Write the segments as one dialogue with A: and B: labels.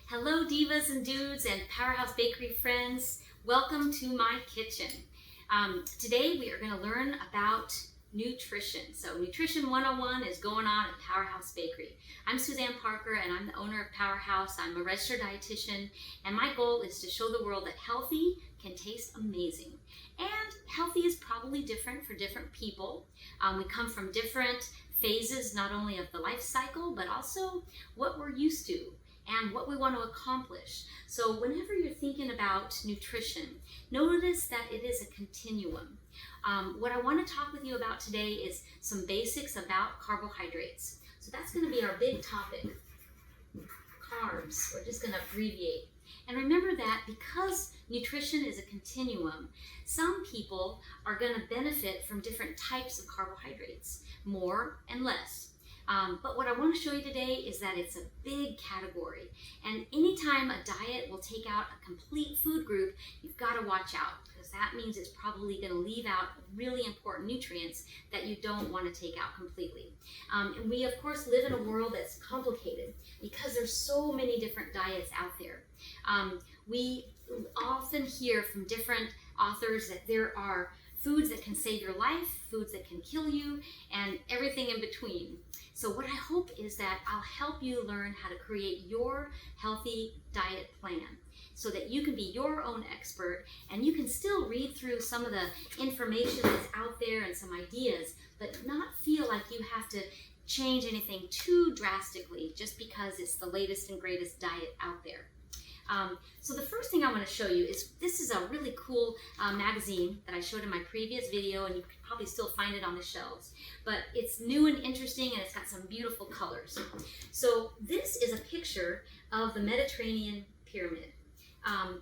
A: Hello divas and dudes and Powerhouse Bakery friends. Welcome to my kitchen. Today we are going to learn about nutrition. So Nutrition 101 is going on at Powerhouse Bakery. I'm Suzanne Parker and I'm the owner of Powerhouse. I'm a registered dietitian and my goal is to show the world that healthy can taste amazing. And healthy is probably different for different people. We come from different phases, not only of the life cycle, but also what we're used to and what we want to accomplish. So whenever you're thinking about nutrition, notice that it is a continuum. What I want to talk with you about today is some basics about carbohydrates. So that's going to be our big topic, carbs. We're just going to abbreviate. And remember that because nutrition is a continuum, some people are going to benefit from different types of carbohydrates, more and less. But what I want to show you today is that it's a big category. And anytime a diet will take out a complete food group, you've got to watch out, because that means it's probably going to leave out really important nutrients that you don't want to take out completely. And we, of course, live in a world that's complicated because there's so many different diets out there. We often hear from different authors that there are foods that can save your life, foods that can kill you, and everything in between. So what I hope is that I'll help you learn how to create your healthy diet plan so that you can be your own expert and you can still read through some of the information that's out there and some ideas, but not feel like you have to change anything too drastically just because it's the latest and greatest diet out there. So the first thing I want to show you is this is a really cool magazine that I showed in my previous video, and you can probably still find it on the shelves. But it's new and interesting, and it's got some beautiful colors. So this is a picture of the Mediterranean pyramid.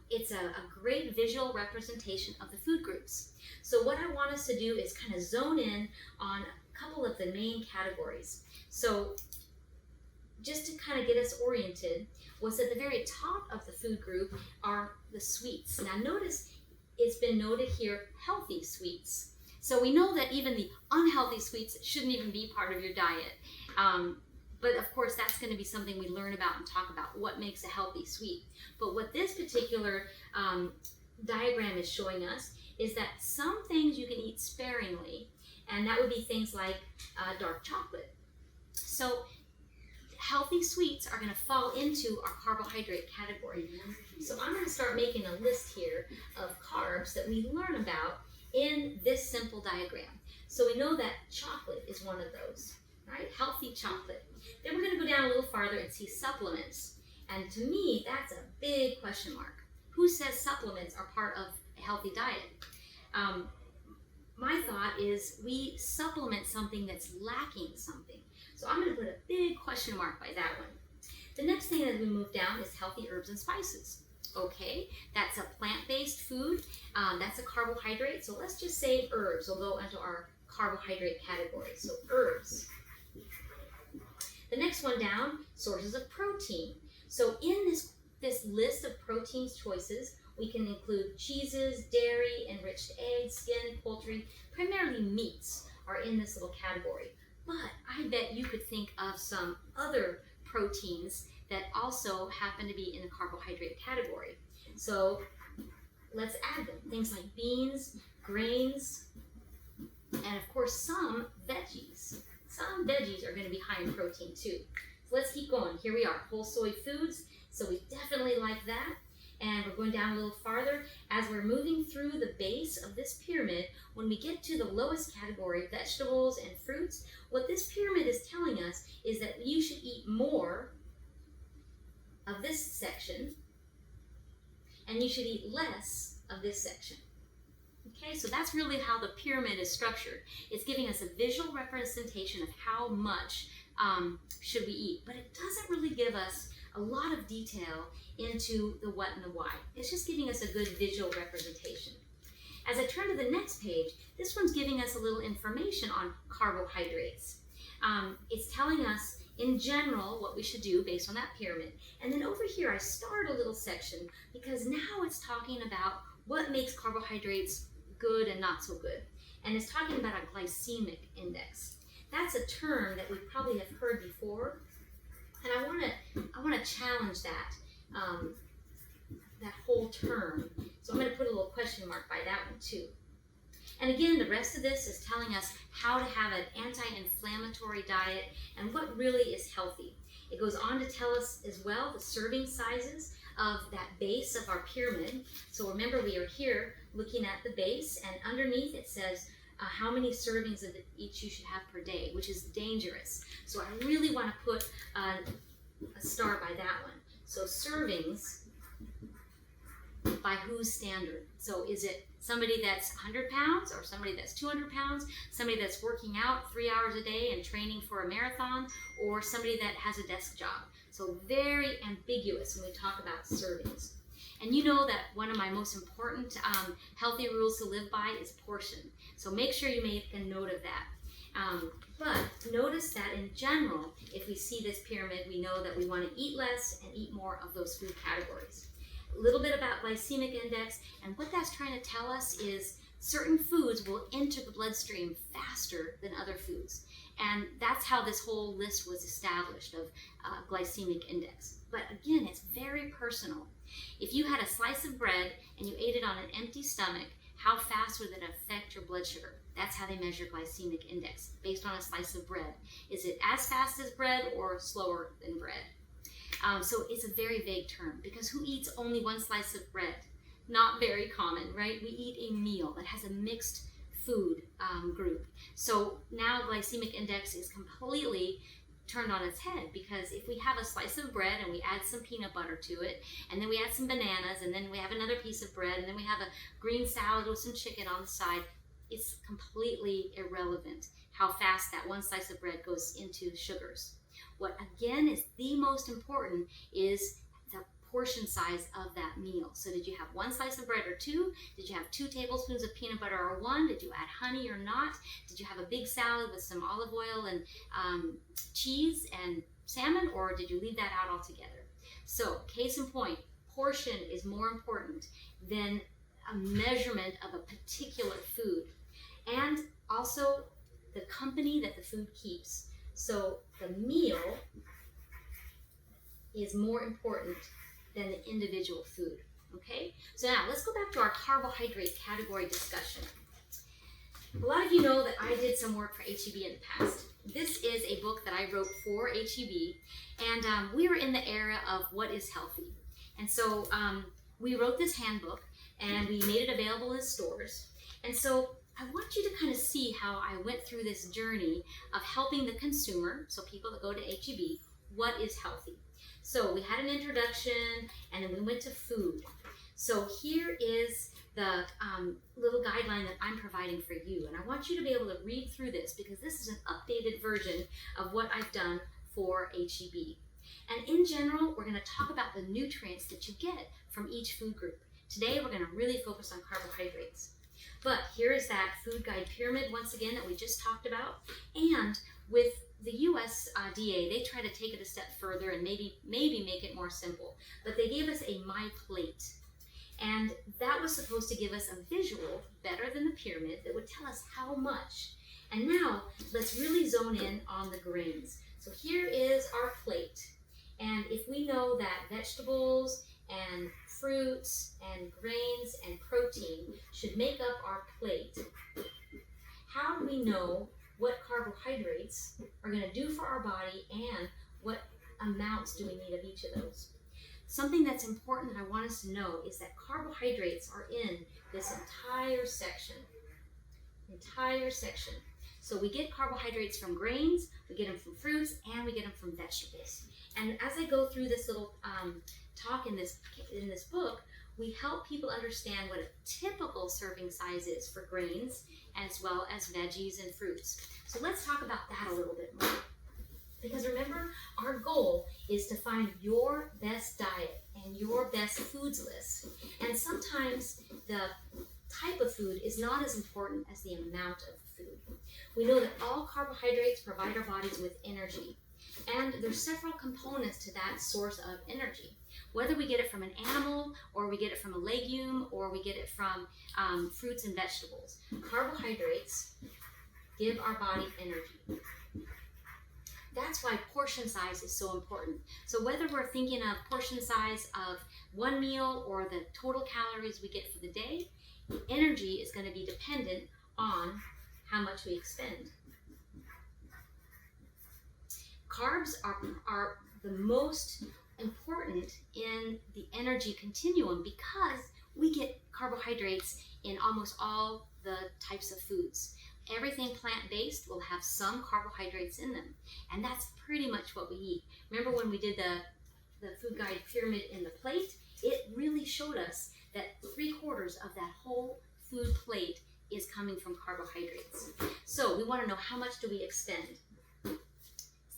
A: It's a great visual representation of the food groups. So what I want us to do is kind of zone in on a couple of the main categories. So just to kind of get us oriented, was at the very top of the food group are the sweets. Now notice it's been noted here, healthy sweets. So we know that even the unhealthy sweets shouldn't even be part of your diet. But of course that's going to be something we learn about and talk about, what makes a healthy sweet. But what this particular diagram is showing us is that some things you can eat sparingly, and that would be things like dark chocolate. So healthy sweets are going to fall into our carbohydrate category. So I'm going to start making a list here of carbs that we learn about in this simple diagram. So we know that chocolate is one of those, right? Healthy chocolate. Then we're going to go down a little farther and see supplements. And to me, that's a big question mark. Who says supplements are part of a healthy diet? My thought is we supplement something that's lacking something. So I'm going to put a big question mark by that one. The next thing as we move down is healthy herbs and spices. Okay, that's a plant-based food. That's a carbohydrate. So let's just say herbs will go into our carbohydrate category. So herbs. The next one down, sources of protein. So in this list of proteins choices, we can include cheeses, dairy, enriched eggs, skin, poultry, primarily meats are in this little category. But I bet you could think of some other proteins that also happen to be in the carbohydrate category. So let's add them. Things like beans, grains, and of course some veggies. Some veggies are going to be high in protein too. So let's keep going. Here we are, whole soy foods. So we definitely like that. And we're going down a little farther. As we're moving through the base of this pyramid, when we get to the lowest category, vegetables and fruits, what this pyramid is telling us is that you should eat more of this section, and you should eat less of this section. Okay, so that's really how the pyramid is structured. It's giving us a visual representation of how much should we eat, but it doesn't really give us a lot of detail into the what and the why. It's just giving us a good visual representation. As I turn to the next page, this one's giving us a little information on carbohydrates. It's telling us in general what we should do based on that pyramid. And then over here I start a little section because now it's talking about what makes carbohydrates good and not so good. and it's talking about a glycemic index. That's a term that we probably have heard before, and I want to challenge that that whole term. So I'm going to put a little question mark by that one too. And again, the rest of this is telling us how to have an anti-inflammatory diet and what really is healthy. It goes on to tell us as well the serving sizes of that base of our pyramid. So remember, we are here looking at the base, and underneath it says how many servings of each you should have per day, which is dangerous. So I really want to put a star by that one. So servings, by whose standard? So is it somebody that's 100 pounds or somebody that's 200 pounds, somebody that's working out 3 hours a day and training for a marathon, or somebody that has a desk job? So very ambiguous when we talk about servings. And you know that one of my most important healthy rules to live by is portion. So make sure you make a note of that. But notice that in general, if we see this pyramid, we know that we want to eat less and eat more of those food categories. A little bit about glycemic index, and what that's trying to tell us is certain foods will enter the bloodstream faster than other foods. And that's how this whole list was established of glycemic index. But again, it's very personal. If you had a slice of bread and you ate it on an empty stomach, how fast would it affect your blood sugar? That's how they measure glycemic index, based on a slice of bread. Is it as fast as bread or slower than bread? So it's a very vague term, because who eats only one slice of bread? Not very common, right? We eat a meal that has a mixed food group. So now glycemic index is completely turned on its head, because if we have a slice of bread and we add some peanut butter to it, and then we add some bananas, and then we have another piece of bread, and then we have a green salad with some chicken on the side, it's completely irrelevant how fast that one slice of bread goes into sugars. What again is the most important is the portion size of that meal. So did you have one slice of bread or two? Did you have 2 tablespoons of peanut butter or 1? Did you add honey or not? Did you have a big salad with some olive oil and cheese and salmon, or did you leave that out altogether? So case in point, portion is more important than a measurement of a particular food, and also the company that the food keeps. So the meal is more important than the individual food, okay? So now let's go back to our carbohydrate category discussion. A lot of you know that I did some work for HEB in the past. This is a book that I wrote for HEB, and we were in the era of what is healthy. And so we wrote this handbook, and we made it available in stores. And so I want you to kind of see how I went through this journey of helping the consumer, so people that go to HEB, what is healthy. So we had an introduction, and then we went to food. So here is the little guideline that I'm providing for you. And I want you to be able to read through this, because this is an updated version of what I've done for HEB. And in general, we're going to talk about the nutrients that you get from each food group. Today, we're going to really focus on carbohydrates. But here is that food guide pyramid, once again, that we just talked about. And with the USDA, they try to take it a step further and maybe make it more simple. But they gave us a MyPlate. And that was supposed to give us a visual better than the pyramid that would tell us how much. And now, let's really zone in on the grains. So here is our plate. And if we know that vegetables and fruits and grains and protein should make up our plate, how do we know what carbohydrates are going to do for our body and what amounts do we need of each of those? Something that's important that I want us to know is that carbohydrates are in this entire section. So we get carbohydrates from grains, we get them from fruits, and we get them from vegetables. And as I go through this little talk in this book, we help people understand what a typical serving size is for grains as well as veggies and fruits. So let's talk about that a little bit more. Because remember, our goal is to find your best diet and your best foods list. And sometimes the type of food is not as important as the amount of food. We know that all carbohydrates provide our bodies with energy. And there's several components to that source of energy. Whether we get it from an animal, or we get it from a legume, or we get it from fruits and vegetables, carbohydrates give our body energy. That's why portion size is so important. So whether we're thinking of portion size of one meal or the total calories we get for the day, energy is going to be dependent on how much we expend. Carbs are the most important in the energy continuum because we get carbohydrates in almost all the types of foods. Everything plant-based will have some carbohydrates in them, and that's pretty much what we eat. Remember when we did the food guide pyramid in the plate? It really showed us that 3/4 of that whole food plate is coming from carbohydrates. So we want to know, how much do we expend?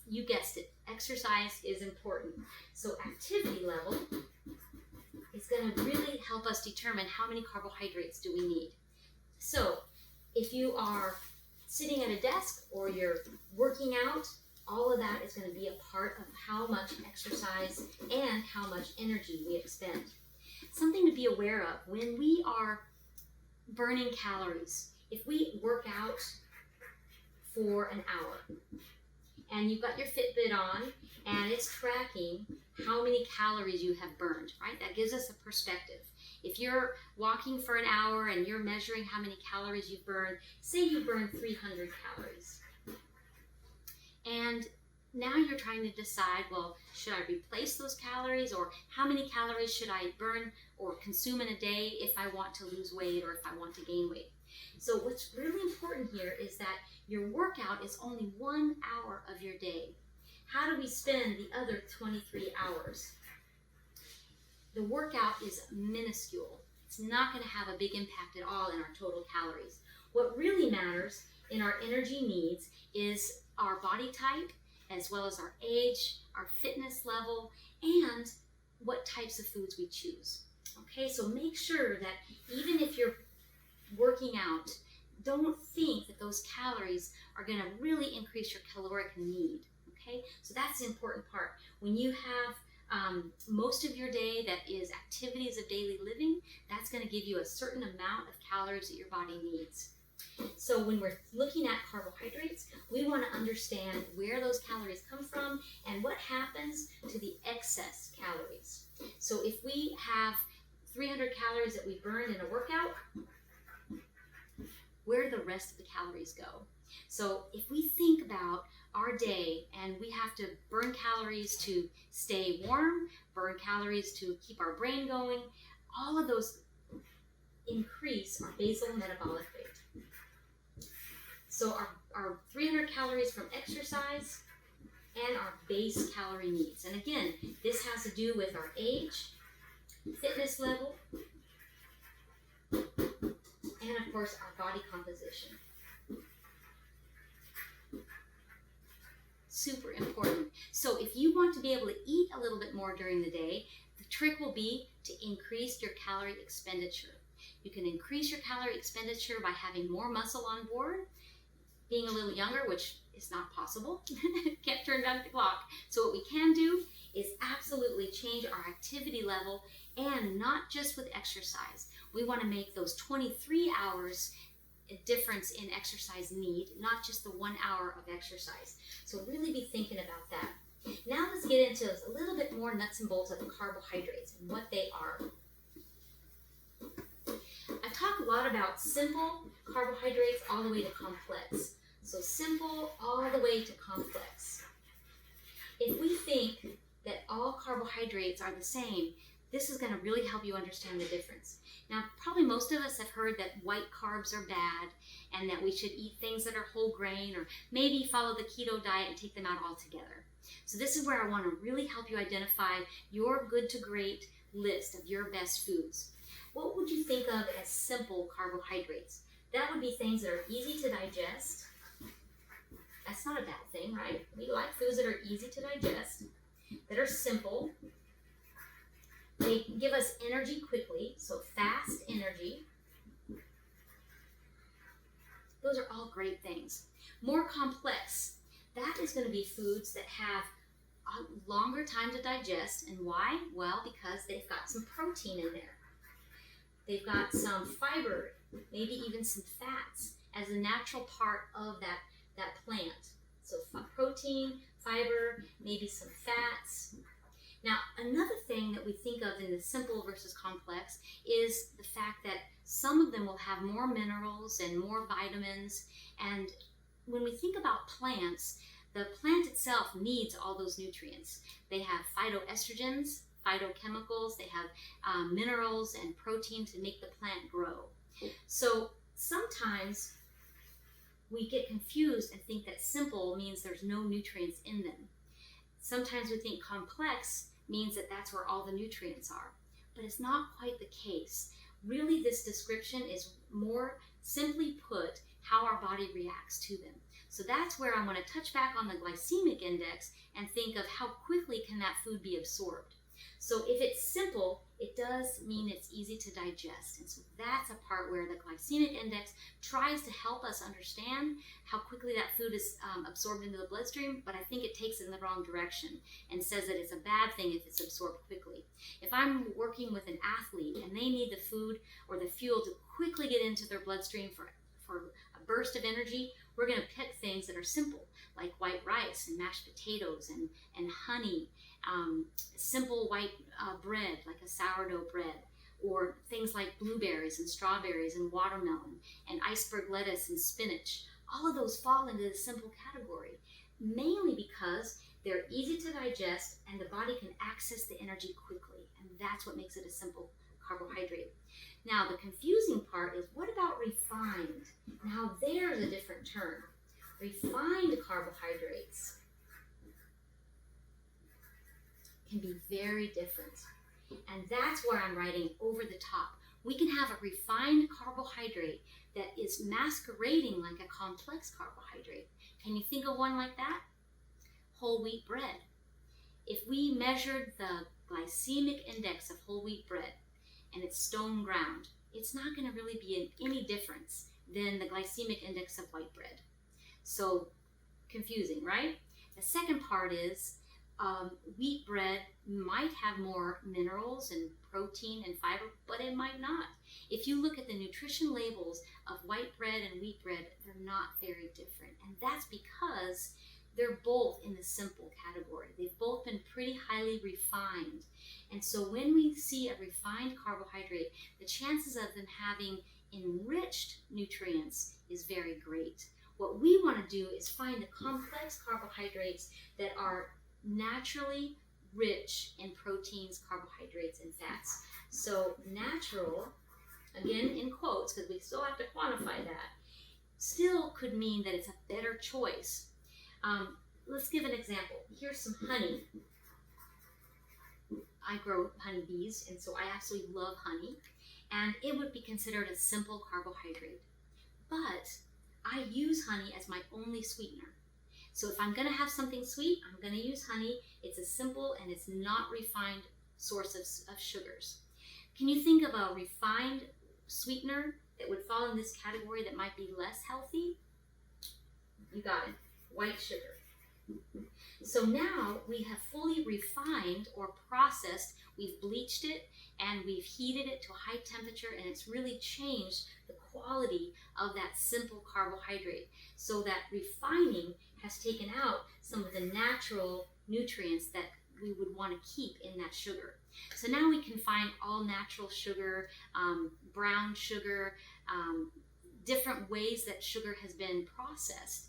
A: You guessed it, exercise is important. So activity level is going to really help us determine how many carbohydrates do we need. So if you are sitting at a desk or you're working out, all of that is going to be a part of how much exercise and how much energy we expend. Something to be aware of when we are burning calories. If we work out for an hour and you've got your Fitbit on and it's tracking how many calories you have burned, right? That gives us a perspective. If you're walking for an hour and you're measuring how many calories you've burned, say you burned 300 calories. And now you're trying to decide, well, should I replace those calories, or how many calories should I burn or consume in a day if I want to lose weight or if I want to gain weight? So what's really important here is that your workout is only 1 hour of your day. How do we spend the other 23 hours? The workout is minuscule. It's not going to have a big impact at all in our total calories. What really matters in our energy needs is our body type, as well as our age, our fitness level, and what types of foods we choose. Okay, so make sure that even if you're working out, don't think that those calories are going to really increase your caloric need. Okay, so that's the important part. When you have most of your day that is activities of daily living, that's going to give you a certain amount of calories that your body needs. So when we're looking at carbohydrates, we want to understand where those calories come from and what happens to the excess calories. So if we have 300 calories that we burned in a workout, where do the rest of the calories go? So if we think about our day and we have to burn calories to stay warm, burn calories to keep our brain going, all of those increase our basal metabolic rate. So our 300 calories from exercise and our base calorie needs. And again, this has to do with our age, fitness level, and of course our body composition. Super important. So if you want to be able to eat a little bit more during the day, the trick will be to increase your calorie expenditure. You can increase your calorie expenditure by having more muscle on board, being a little younger, which is not possible. Can't turn back the clock. So what we can do is absolutely change our activity level, and not just with exercise. We want to make those 23 hours a difference in exercise need, not just the 1 hour of exercise. So really be thinking about that. Now let's get into a little bit more nuts and bolts of the carbohydrates and what they are. I talk a lot about simple carbohydrates all the way to complex. So simple all the way to complex. If we think that all carbohydrates are the same, this is going to really help you understand the difference. Now, probably most of us have heard that white carbs are bad and that we should eat things that are whole grain, or maybe follow the keto diet and take them out altogether. So this is where I want to really help you identify your good to great list of your best foods. What would you think of as simple carbohydrates? That would be things that are easy to digest. That's not a bad thing, right? We like foods that are easy to digest, that are simple. They give us energy quickly, so fast energy. Those are all great things. More complex. that is going to be foods that have a longer time to digest. And why? Well, because they've got some protein in there. They've got some fiber, maybe even some fats as a natural part of that plant. So protein, fiber, maybe some fats. Now, another thing that we think of in the simple versus complex is the fact that some of them will have more minerals and more vitamins. And when we think about plants, the plant itself needs all those nutrients. They have phytoestrogens, phytochemicals, they have minerals and protein to make the plant grow. So sometimes we get confused and think that simple means there's no nutrients in them. Sometimes we think complex means that that's where all the nutrients are, but it's not quite the case. Really, this description is more simply put how our body reacts to them. So that's where I want to touch back on the glycemic index and think of how quickly can that food be absorbed. So if it's simple, it does mean it's easy to digest. And so that's a part where the glycemic index tries to help us understand how quickly that food is absorbed into the bloodstream, but I think it takes it in the wrong direction and says that it's a bad thing if it's absorbed quickly. If I'm working with an athlete and they need the food or the fuel to quickly get into their bloodstream for a burst of energy, we're going to pick things that are simple, like white rice and mashed potatoes and honey, simple white bread, like a sourdough bread, or things like blueberries and strawberries and watermelon and iceberg lettuce and spinach. All of those fall into the simple category, mainly because they're easy to digest and the body can access the energy quickly, and that's what makes it a simple carbohydrate. Now, the confusing part is, what about refined? Now, there's a different term. Refined carbohydrates can be very different. And that's where I'm writing over the top. We can have a refined carbohydrate that is masquerading like a complex carbohydrate. Can you think of one like that? Whole wheat bread. If we measured the glycemic index of whole wheat bread and it's stone ground, it's not going to really be any difference than the glycemic index of white bread. So confusing, right? The second part is wheat bread might have more minerals and protein and fiber, but it might not. If you look at the nutrition labels of white bread and wheat bread, they're not very different. And that's because they're both in the simple category. They've both been pretty highly refined. And so when we see a refined carbohydrate, the chances of them having enriched nutrients is very great. What we want to do is find the complex carbohydrates that are naturally rich in proteins, carbohydrates, and fats. So natural, again in quotes, because we still have to quantify that, still could mean that it's a better choice. Let's give an example. Here's some honey. I grow honeybees, and so I absolutely love honey. And it would be considered a simple carbohydrate. But I use honey as my only sweetener. So if I'm going to have something sweet, I'm going to use honey. It's a simple and it's not refined source of sugars. Can you think of a refined sweetener that would fall in this category that might be less healthy? You got it. White sugar. So now we have fully refined or processed, we've bleached it and we've heated it to a high temperature, and it's really changed the quality of that simple carbohydrate. So that refining has taken out some of the natural nutrients that we would want to keep in that sugar. So now we can find all natural sugar, brown sugar, different ways that sugar has been processed.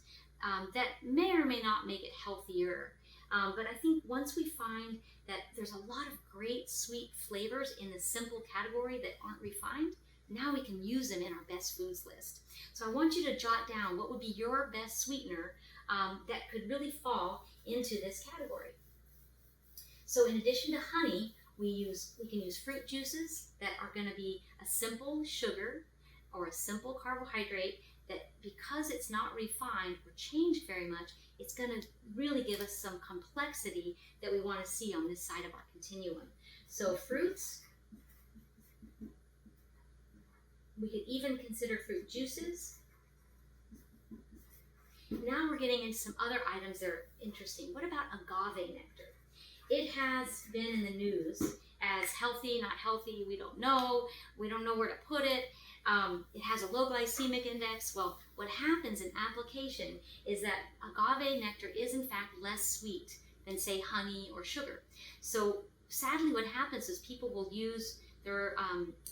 A: That may or may not make it healthier. But I think once we find that there's a lot of great sweet flavors in the simple category that aren't refined, now we can use them in our best foods list. So I want you to jot down what would be your best sweetener that could really fall into this category. So in addition to honey, we can use fruit juices that are going to be a simple sugar or a simple carbohydrate that, because it's not refined or changed very much, it's going to really give us some complexity that we want to see on this side of our continuum. So fruits, we could even consider fruit juices. Now we're getting into some other items that are interesting. What about agave nectar? It has been in the news as healthy, not healthy, we don't know. We don't know where to put it. It has a low glycemic index. Well, what happens in application is that agave nectar is in fact less sweet than, say, honey or sugar. So sadly what happens is people will use their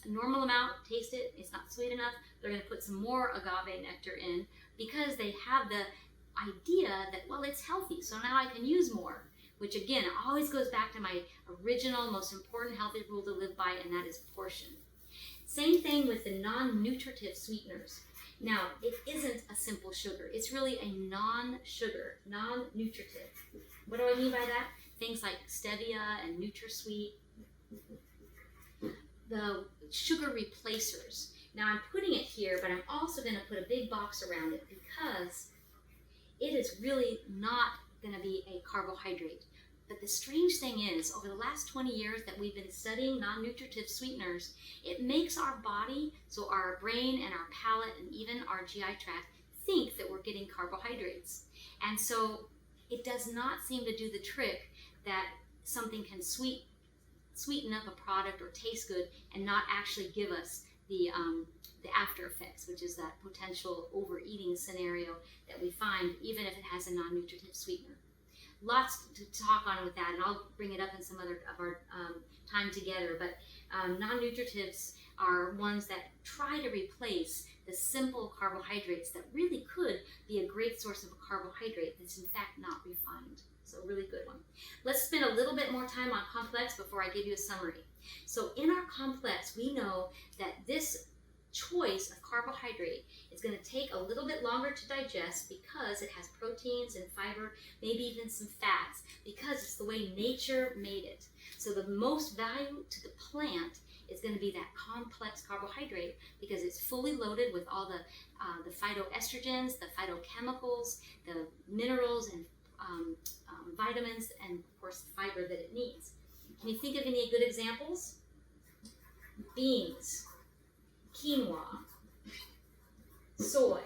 A: normal amount, taste it, it's not sweet enough, they're going to put some more agave nectar in because they have the idea that, well, it's healthy, so now I can use more. Which again, always goes back to my original, most important healthy rule to live by, and that is portion. Same thing with the non-nutritive sweeteners. Now, it isn't a simple sugar. It's really a non-sugar, non-nutritive. What do I mean by that? Things like stevia and NutraSweet, the sugar replacers. Now, I'm putting it here, but I'm also going to put a big box around it because it is really not going to be a carbohydrate. But the strange thing is, over the last 20 years that we've been studying non-nutritive sweeteners, it makes our body, so our brain and our palate and even our GI tract, think that we're getting carbohydrates. And so it does not seem to do the trick that something can sweeten up a product or taste good and not actually give us the after effects, which is that potential overeating scenario that we find even if it has a non-nutritive sweetener. Lots to talk on with that, and I'll bring it up in some other of our time together, but non-nutritives are ones that try to replace the simple carbohydrates that really could be a great source of a carbohydrate that's in fact not refined. So a really good one. Let's spend a little bit more time on complex before I give you a summary. So in our complex, we know that this choice of carbohydrate is going to take a little bit longer to digest because it has proteins and fiber, maybe even some fats, because it's the way nature made it. So the most value to the plant is going to be that complex carbohydrate because it's fully loaded with all the phytoestrogens, the phytochemicals, the minerals and vitamins, and of course fiber that it needs. Can you think of any good examples? Beans, quinoa, soy.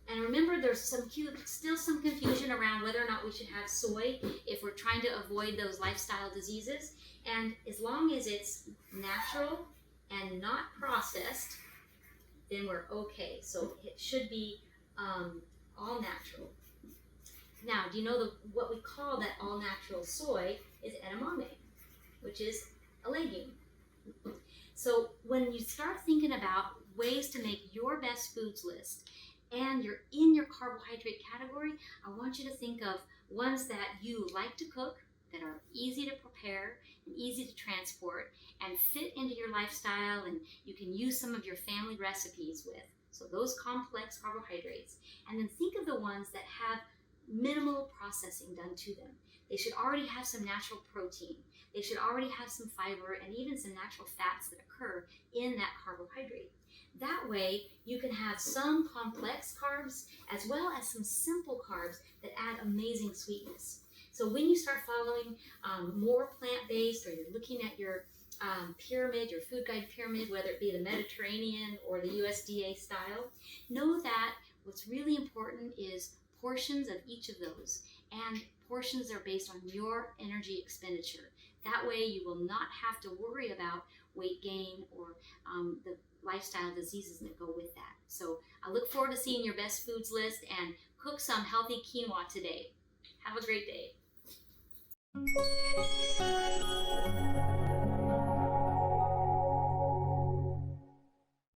A: And remember, there's still some confusion around whether or not we should have soy if we're trying to avoid those lifestyle diseases. And as long as it's natural and not processed, then we're okay. So it should be all natural. Now, do you know what we call that all natural soy is edamame, which is a legume. So when you start thinking about ways to make your best foods list and you're in your carbohydrate category, I want you to think of ones that you like to cook, that are easy to prepare and easy to transport and fit into your lifestyle, and you can use some of your family recipes with. So those complex carbohydrates. And then think of the ones that have minimal processing done to them. They should already have some natural protein. They should already have some fiber and even some natural fats that occur in that carbohydrate. That way, you can have some complex carbs as well as some simple carbs that add amazing sweetness. So when you start following more plant-based, or you're looking at your pyramid, your food guide pyramid, whether it be the Mediterranean or the USDA style, know that what's really important is portions of each of those. And portions are based on your energy expenditure. That way you will not have to worry about weight gain or the lifestyle diseases that go with that. So I look forward to seeing your best foods list, and cook some healthy quinoa today. Have a great day.